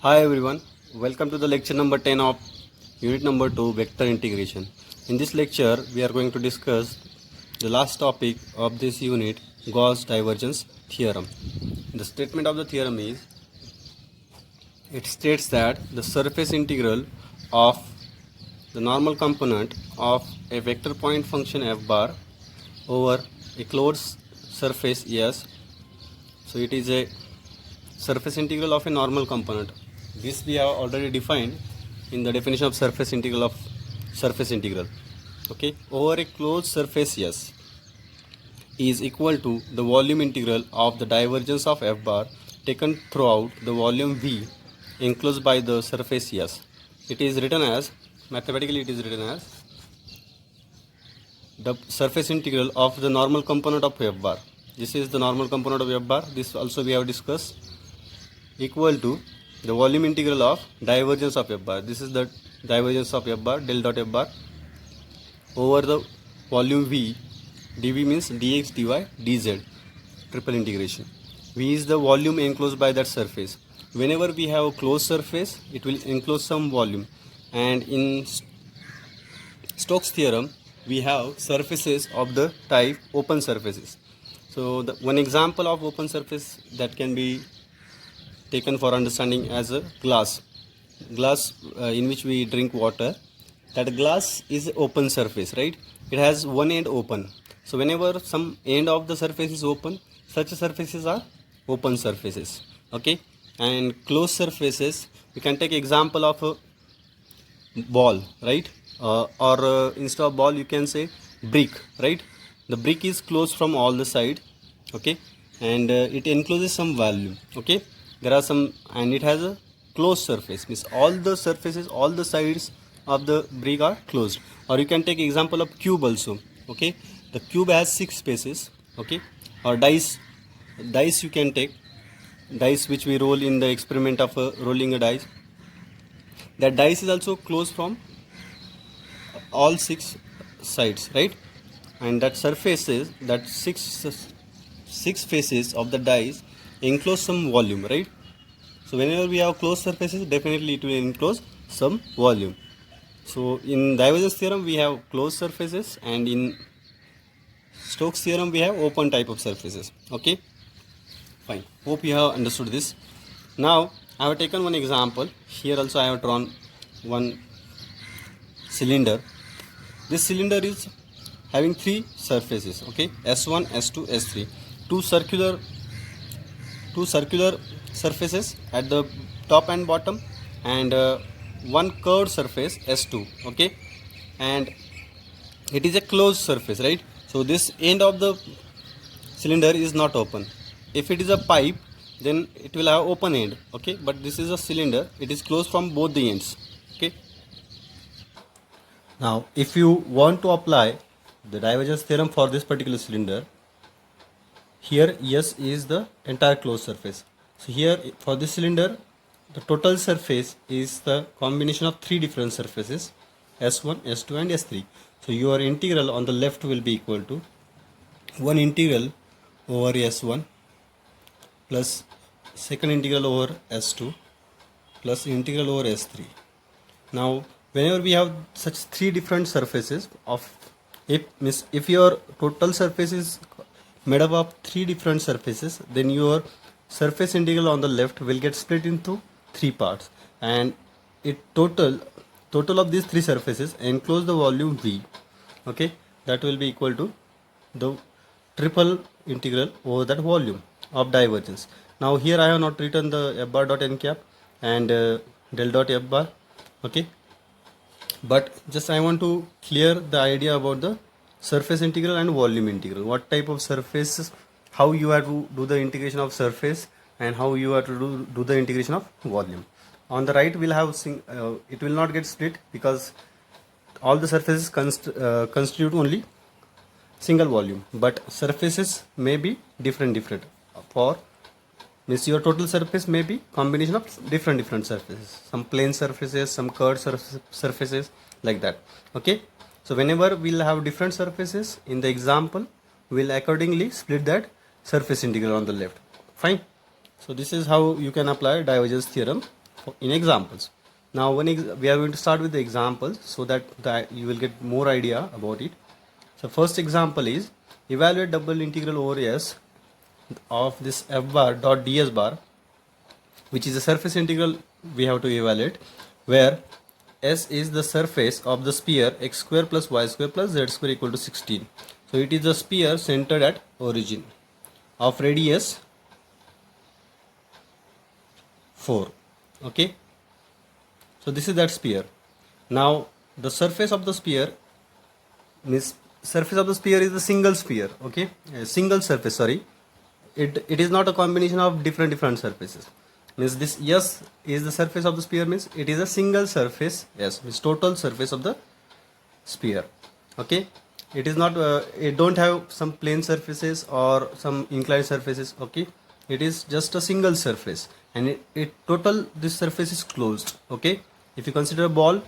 Hi everyone, welcome to the lecture number 10 of unit number 2 vector integration. In this lecture we are going to discuss the last topic of this unit, Gauss divergence theorem. The statement of the theorem is, it states that the surface integral of the normal component of a vector point function f bar over a closed surface S. So it is a surface integral of a normal component. This we have already defined in the definition of surface integral of surface integral. Okay, over a closed surface S is equal to the volume integral of the divergence of f bar taken throughout the volume V enclosed by the surface S. It is written as, mathematically it is written as the surface integral of the normal component of f bar. This is the normal component of f bar. This also we have discussed, equal to the volume integral of divergence of f bar. This is the divergence of f bar, del dot f bar, over the volume V. dV means dx, dy, dz, triple integration. V is the volume enclosed by that surface. Whenever we have a closed surface, it will enclose some volume, and in Stokes theorem we have surfaces of the type open surfaces. So the one example of open surface that can be taken for understanding as a glass in which we drink water. That glass is open surface, right? It has one end open. So whenever some end of the surface is open, such surfaces are open surfaces. Okay, and closed surfaces, we can take example of a ball, right? Or instead of ball you can say brick, right? The brick is closed from all the side, okay, and it encloses some volume. Okay, there are some, and it has a closed surface, means all the surfaces, all the sides of the brick are closed. Or you can take example of cube also. Okay, the cube has 6 spaces. Okay, or dice you can take dice which we roll in the experiment of rolling a dice. That dice is also closed from all 6 sides, right? And that surfaces, that six faces of the dice enclose some volume, right? So whenever we have closed surfaces, definitely it will enclose some volume. So in divergence theorem we have closed surfaces, and in Stokes theorem we have open type of surfaces. Okay, fine, hope you have understood this. Now I have taken one example. Here also I have drawn one cylinder. This cylinder is having 3 surfaces, okay, S1, S2, S3, two circular surfaces at the top and bottom, and one curved surface S2. Okay, and it is a closed surface, right? So this end of the cylinder is not open. If it is a pipe, then it will have open end. Okay, but this is a cylinder, it is closed from both the ends. Okay, now if you want to apply the divergence theorem for this particular cylinder, here S is the entire closed surface. So here for this cylinder, the total surface is the combination of 3 different surfaces, S1, S2 and S3. So your integral on the left will be equal to 1 integral over S1 plus second integral over S2 plus integral over S3. Now whenever we have such 3 different surfaces of, if your total surface is made up of 3 different surfaces, then your surface integral on the left will get split into 3 parts, and it total of these 3 surfaces enclose the volume V. Okay, that will be equal to the triple integral over that volume of divergence. Now here I have not written the f bar dot n cap and del dot f bar. Okay, but just I want to clear the idea about the surface integral and volume integral. What type of surfaces, how you have to do the integration of surface, and how you have to do the integration of volume. On the right we'll have it will not get split, because all the surfaces constitute only single volume, but surfaces may be different. For means your total surface may be combination of different surfaces, some plane surfaces, some curved surfaces, like that. Okay, so whenever we'll have different surfaces in the example, we'll accordingly split that surface integral on the left. Fine. So this is how you can apply divergence theorem in examples. Now we are going to start with the examples so that you will get more idea about it. So first example is evaluate double integral over S of this f bar dot ds bar, which is a surface integral we have to evaluate, where S is the surface of the sphere x square plus y square plus z square equal to 16. So it is a sphere centered at origin of radius 4. Okay, so this is that sphere. Now the surface of the sphere means surface of the sphere is a single sphere. Okay, a single surface, sorry, it is not a combination of different surfaces. Means this S is the surface of the sphere, means it is a single surface. S means total surface of the sphere. Okay, it is not it don't have some plane surfaces or some inclined surfaces. Okay, it is just a single surface, and it total this surface is closed. Okay, if you consider a ball,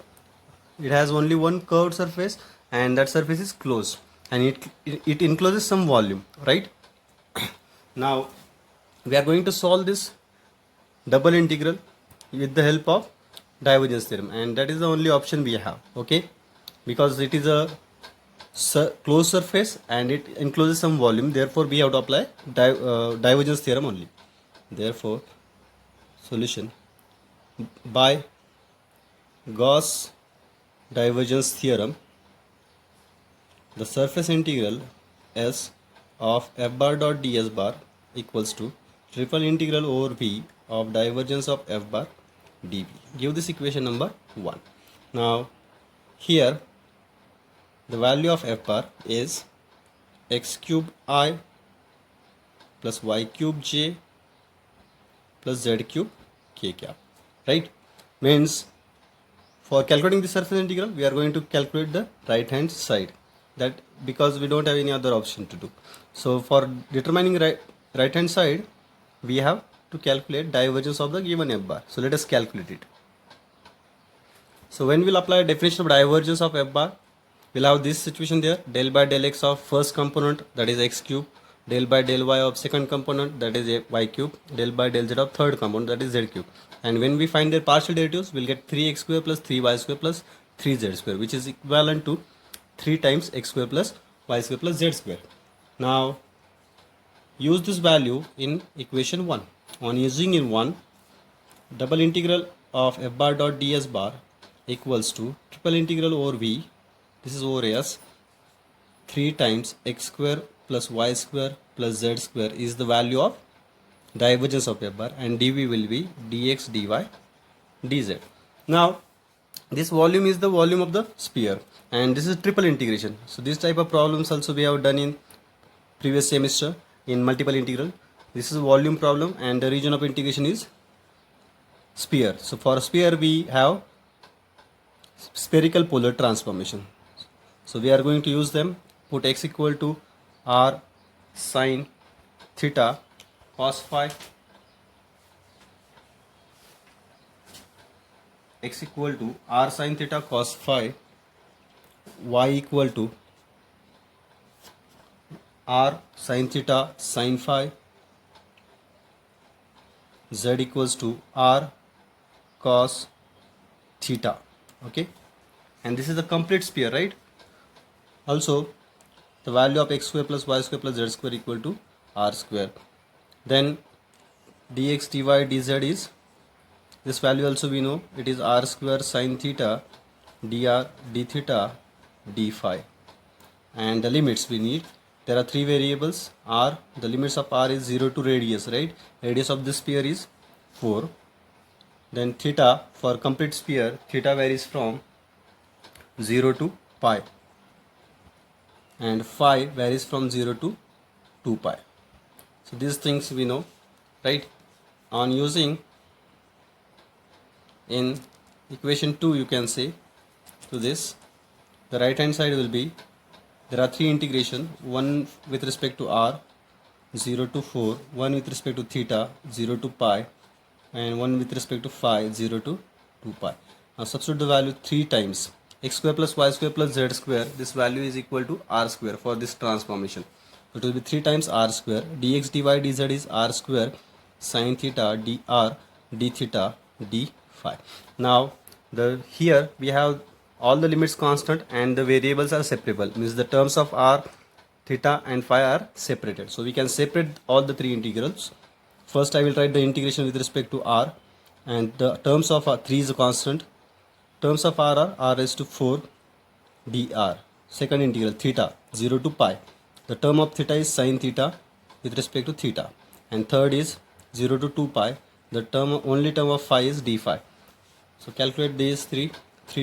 it has only one curved surface and that surface is closed, and it encloses some volume, right? Now we are going to solve this double integral with the help of divergence theorem, and that is the only option we have. Okay, because it is a closed surface and it encloses some volume, therefore we have to apply divergence theorem only. Therefore solution: by Gauss divergence theorem, the surface integral S of f bar dot ds bar equals to triple integral over V of divergence of f bar dv. Give this equation number 1. Now here the value of f bar is x cube I plus y cube j plus z cube k cap, right? Means for calculating the surface integral, we are going to calculate the right hand side, that because we don't have any other option to do. So for determining right hand side, we have to calculate divergence of the given f bar. So let us calculate it. So when we'll apply definition of divergence of f bar, we'll have this situation there: del by del x of first component, that is x cube, del by del y of second component, that is y cube, del by del z of third component, that is z cube. And when we find their partial derivatives, we'll get 3x square plus 3y square plus 3z square, which is equivalent to 3 times x square plus y square plus z square. Now use this value in equation 1. On using in 1, double integral of f bar dot ds bar equals to triple integral over V, this is over S, 3 times x square plus y square plus z square is the value of divergence of f bar, and dv will be dx dy dz. Now this volume is the volume of the sphere, and this is triple integration. So this type of problems also we have done in previous semester in multiple integral. This is a volume problem and the region of integration is sphere. So for sphere we have spherical polar transformation. So we are going to use them. Put x equal to r sine theta cos phi, x equal to r sine theta cos phi, y equal to r sine theta sin phi, z equals to r cos theta. Okay, and this is the complete sphere, right? Also the value of x square plus y square plus z square equal to r square. Then dx dy dz is, this value also we know, it is r square sin theta dr d theta d phi. And the limits we need, there are 3 variables. R, the limits of r is 0 to radius, right? Radius of this sphere is 4. Then theta, for complete sphere, theta varies from 0 to pi, and phi varies from 0 to 2 pi. So these things we know, right? On using in equation 2, you can say to this, the right hand side will be, there are 3 integration, one with respect to r 0 to 4, one with respect to theta 0 to pi, and one with respect to phi 0 to 2 pi. Now substitute the value 3 times x square plus y square plus z square, this value is equal to r square for this transformation. So it will be 3 times r square, dx dy dz is r square sin theta dr d theta d phi. Now here we have all the limits constant and the variables are separable, means the terms of r, theta and phi are separated. So we can separate all the three integrals. First I will write the integration with respect to r, and the terms of 3 is a constant. Terms of r are r raised to 4 dr. Second integral theta 0 to pi. The term of theta is sine theta with respect to theta. And third is 0 to 2 pi. The only term of phi is d phi. So calculate these three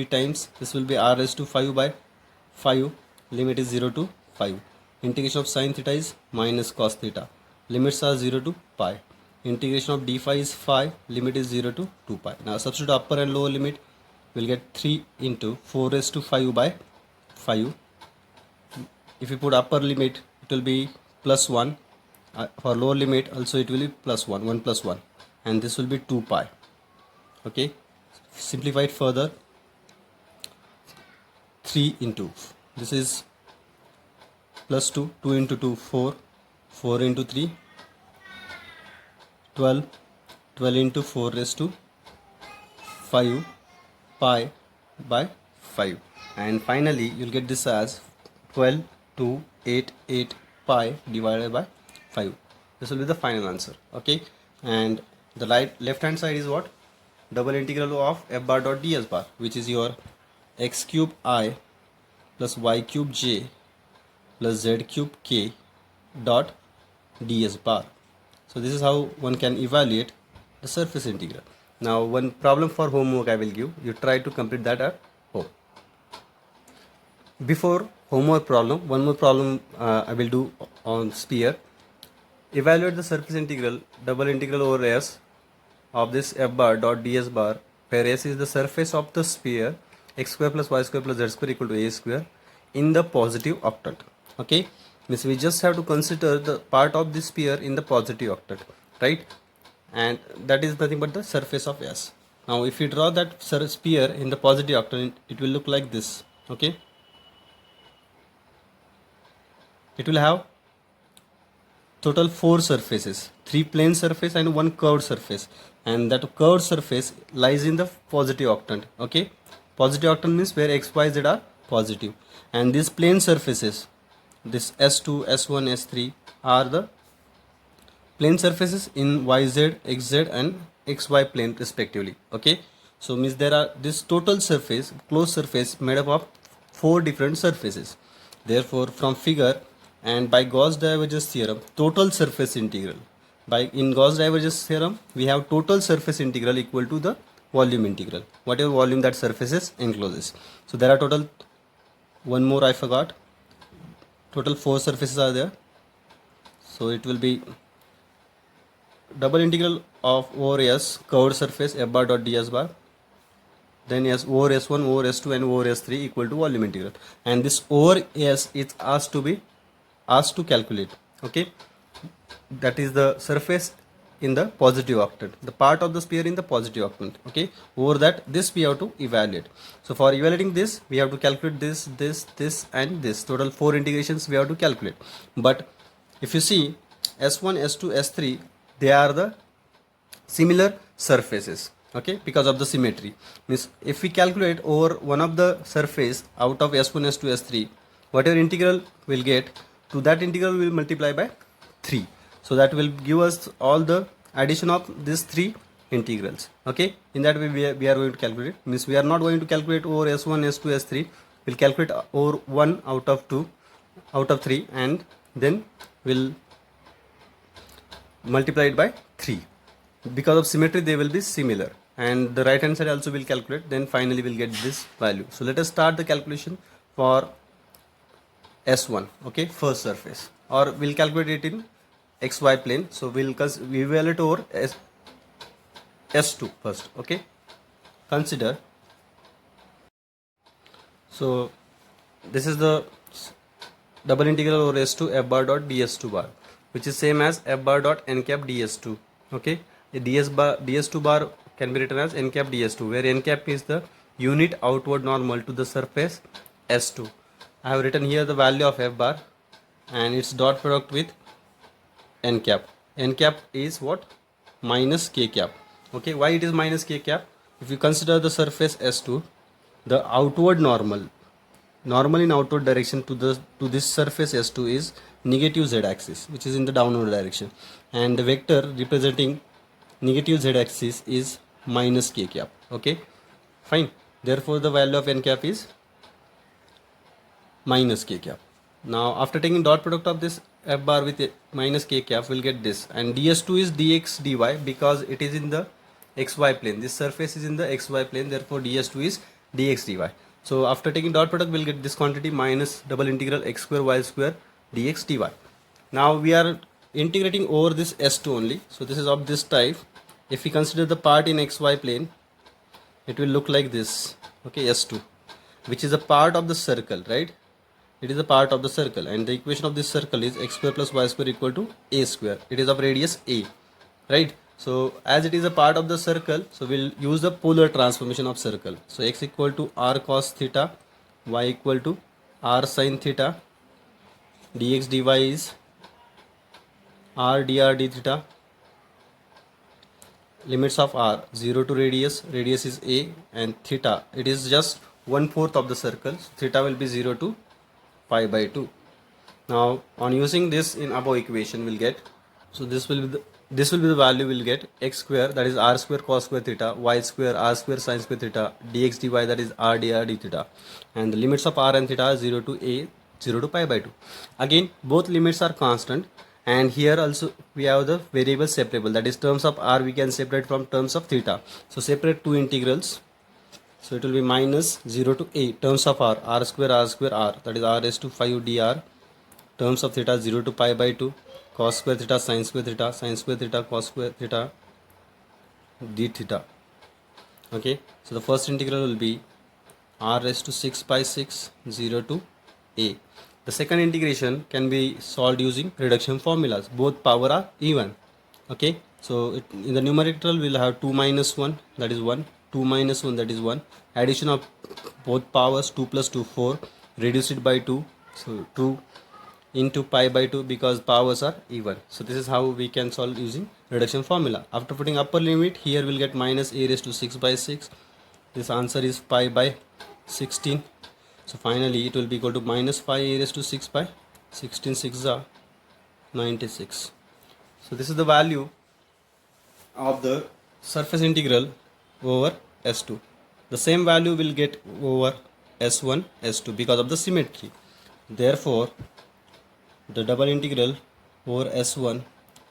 times. This will be r raised to 5 by 5. Limit is 0 to 5. Integration of sine theta is minus cos theta. Limits are 0 to pi. Integration of d phi is phi. Limit is 0 to 2 pi. Now substitute upper and lower limit. We'll get 3 into 4 raised to 5 by 5. If you put upper limit, it will be plus 1. For lower limit also it will be plus 1 plus 1, and this will be 2 pi. Okay, simplify it further. 3 into, this is plus 2, 2 into 2 4, 4 into 3 12, 12 into 4 raised to 5 pi by 5, and finally you'll get this as 12,288 pi divided by 5. This will be the final answer. Okay, and the left hand side is what? Double integral of f bar dot ds bar, which is your x cube I plus y cube j plus z cube k dot ds bar. So this is how one can evaluate the surface integral. Now one problem for homework I will give. You try to complete that at home. Before homework problem, one more problem I will do on sphere. Evaluate the surface integral, double integral over s of this f bar dot ds bar, where s is the surface of the sphere, x square plus y square plus z square equal to a square, in the positive octet. Okay, means we just have to consider the part of this sphere in the positive octet, right? And that is nothing but the surface of s. Now if we draw that sphere in the positive octet, it will look like this. Okay, it will have total 4 surfaces, 3 plane surface and 1 curved surface, and that curved surface lies in the positive octant. Okay, positive octant means where x, y, z are positive, and these plane surfaces, this s2, s1, s3 are the plane surfaces in yz, xz and xy plane respectively. Okay, so means there are this total surface, closed surface, made up of 4 different surfaces. Therefore from figure and by Gauss divergence theorem, total surface integral, in Gauss divergence theorem we have total surface integral equal to the volume integral, whatever volume that surfaces encloses. So there are total, one more I forgot, total 4 surfaces are there. So it will be double integral of over s curved surface f bar dot ds bar, then s over s1 over s2 and over s3 equal to volume integral, and this over s is asked to calculate. Okay, that is the surface in the positive octant, the part of the sphere in the positive octant. Okay, over that this we have to evaluate. So for evaluating this we have to calculate this and this, total 4 integrations we have to calculate. But if you see s1, s2, s3, they are the similar surfaces. Okay, because of the symmetry, means if we calculate over one of the surface out of s1, s2, s3, whatever integral we'll get, to that integral we will multiply by 3. So that will give us all the addition of these 3 integrals. Okay, in that way we are going to calculate, means we are not going to calculate over s1, s2, s3, we'll calculate over 1 out of 2 out of 3, and then we'll multiply it by 3. Because of symmetry they will be similar, and the right hand side also will calculate, then finally we'll get this value. So let us start the calculation for S1. Okay, first surface, or we'll calculate it in xy plane. So we evaluate over S2 first. Okay, consider, so this is the double integral over S2 f bar dot ds2 bar, which is same as f bar dot n cap ds2. Okay, the ds2 bar can be written as n cap ds2, where n cap is the unit outward normal to the surface S2. I have written here the value of f bar and its dot product with n cap. N cap is what? Minus k cap. Okay, why it is minus k cap? if you consider the surface S2, the outward normal in outward direction to this surface S2 is negative z axis, which is in the downward direction, and the vector representing negative z axis is minus k cap. Okay, fine. Therefore the value of n cap is minus k cap. Now after taking dot product of this f bar with minus k cap, we'll get this, and ds2 is dx dy because it is in the xy plane. This surface is in the xy plane, therefore ds2 is dx dy. So after taking dot product, we'll get this quantity minus double integral x square y square dx dy. Now we are integrating over this s2 only, so this is of this type. If we consider the part in xy plane, it will look like this. Okay, s2, which is a part of the circle, right? It is a part of the circle, and the equation of this circle is x square plus y square equal to a square. It is of radius a, right? So as it is a part of the circle, so we'll use the polar transformation of circle. So x equal to r cos theta, y equal to r sin theta, dx dy is r dr d theta. Limits of r 0 to radius is a, and theta, it is just 1/4 of the circle, so theta will be 0 to pi by 2. Now on using this in above equation, we'll get, so this will be the value we'll get, x square, that is r square cos square theta, y square r square sin square theta, dx dy, that is r dr d theta, and the limits of r and theta are 0 to a, 0 to pi by 2. Again both limits are constant, and here also we have the variable separable, that is terms of r we can separate from terms of theta. So separate two integrals, so it will be minus 0 to a, terms of r square r, that is r raised to 5 dr, terms of theta 0 to pi by 2, cos square theta sin square theta cos square theta d theta. Okay, so the first integral will be r raised to 6 by 6, 0 to a. The second integration can be solved using reduction formulas. Both power are even. Okay, so in the numerator we'll have 2 minus 1, that is 1, 2 minus 1, that is 1. Addition of both powers, 2 plus 2, 4. Reduce it by 2, so 2 into pi by 2 because powers are even. So this is how we can solve using reduction formula. After putting upper limit, here we'll get minus a raised to 6 by 6. This answer is pi by 16. So finally it will be equal to minus 5 a raised to 6 by 16 6 are 96. So this is the value of the surface integral over S2. The same value will get over S1, S2 because of the symmetry. Therefore the double integral over S1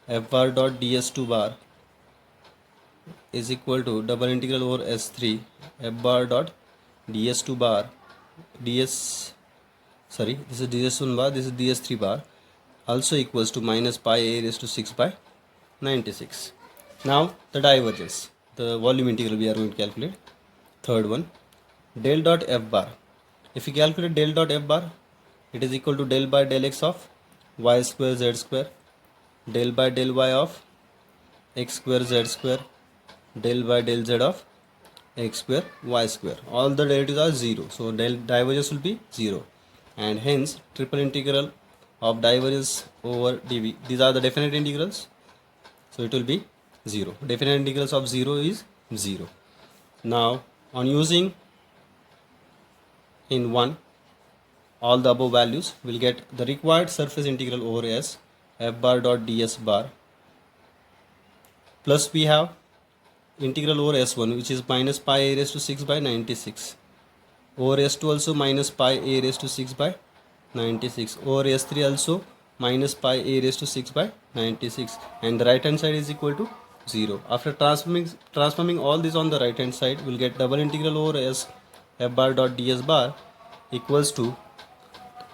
f bar dot ds2 bar is equal to double integral over S3 f bar dot ds2 bar this is ds1 bar, this is ds3 bar, also equals to minus pi a raised to 6 by 96. Now the divergence, the volume integral we are going to calculate. Third one, del dot f bar. If we calculate del dot f bar, it is equal to del by del x of y square z square, del by del y of x square z square, del by del z of x square y square. All the derivatives are 0, so divergence will be 0, and hence triple integral of divergence over dv, these are the definite integrals, so it will be 0. Definite integrals of 0 is 0. Now on using in 1 all the above values, we'll get the required surface integral over S f bar dot ds bar, plus we have integral over S1, which is minus pi a raised to 6 by 96, over S2 also minus pi a raised to 6 by 96, over S3 also minus pi a raised to 6 by 96, and the right hand side is equal to 0. After transforming all this on the right hand side, we'll get double integral over S f bar dot ds bar equals to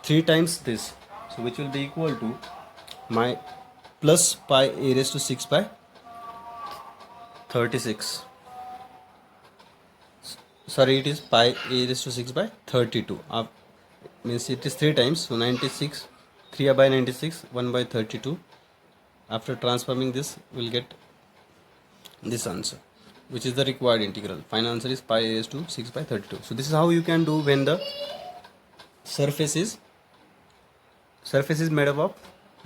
3 times this, so which will be equal to my plus pi a raised to 6 by 36. Sorry, it is pi a raised to 6 by 32. Means it is 3 times, so 96, 3 by 96, 1 by 32. After transforming this, we'll get this answer, which is the required integral. Final answer is pi a raised to 6 by 32. So this is how you can do when the surface is made up of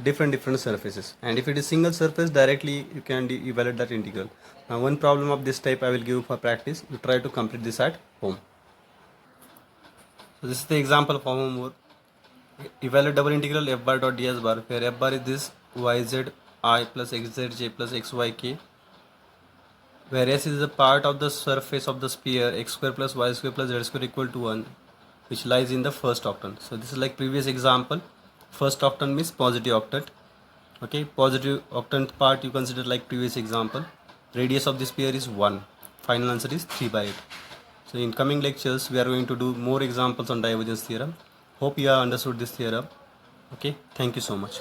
different surfaces, and if it is single surface, directly you can evaluate that integral. Now one problem of this type I will give for practice. You try to complete this at home. So this is the example of homework. Evaluate double integral f bar dot ds bar, where f bar is this yz I plus xz j plus xyk, where s is the part of the surface of the sphere x square plus y square plus z square equal to 1, which lies in the first octant. So this is like previous example. First octant means positive octant. Okay, positive octant part you consider like previous example. Radius of the sphere is 1. Final answer is 3/8. So in coming lectures we are going to do more examples on divergence theorem. Hope you have understood this theorem. Okay, thank you so much.